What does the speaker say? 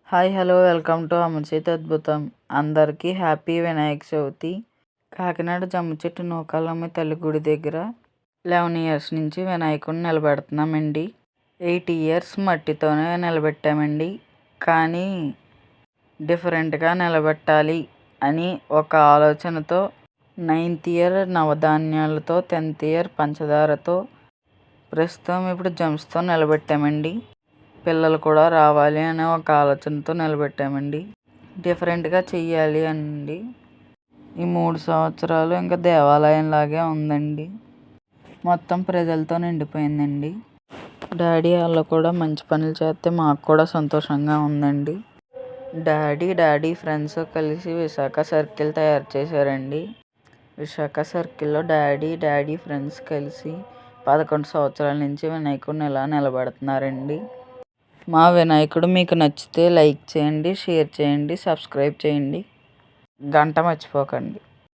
Hi hello welcome to అమర్చేతి అద్భుతం. అందరికీ happy Vinayaka Chavithi. Kakinada జమ్మ చెట్టు నూకాలమ్మ తల్లి గుడి దగ్గర 11 ఇయర్స్ నుంచి వినాయకుడిని నిలబెడుతున్నామండి. 8 ఇయర్స్ మట్టితోనే నిలబెట్టామండి. కానీ డిఫరెంట్గా నిలబెట్టాలి అని ఒక ఆలోచనతో 9th ఇయర్ నవధాన్యాలతో, 10th ఇయర్ పంచదారతో, ప్రస్తుతం ఇప్పుడు జమ్స్తో నిలబెట్టామండి. పిల్లలు కూడా రావాలి అనే ఒక ఆలోచనతో నిలబెట్టామండి. డిఫరెంట్గా చెయ్యాలి అండి. ఈ 3 సంవత్సరాలు ఇంకా దేవాలయంలాగే ఉందండి. మొత్తం ప్రజలతో నిండిపోయిందండి. డాడీ వాళ్ళు కూడా మంచి పనులు చేస్తే మాకు కూడా సంతోషంగా ఉందండి. డాడీ ఫ్రెండ్స్ కలిసి విశాఖ సర్కిల్ తయారు చేశారండి. విశాఖ సర్కిల్లో డాడీ ఫ్రెండ్స్ కలిసి 11 సంవత్సరాల నుంచి వినాయకుడిని ఇలా నిలబెడుతున్నారండి. మా వినాయకుడు మీకు నచ్చితే లైక్ చేయండి, షేర్ చేయండి, సబ్స్క్రైబ్ చేయండి, గంట మర్చిపోకండి.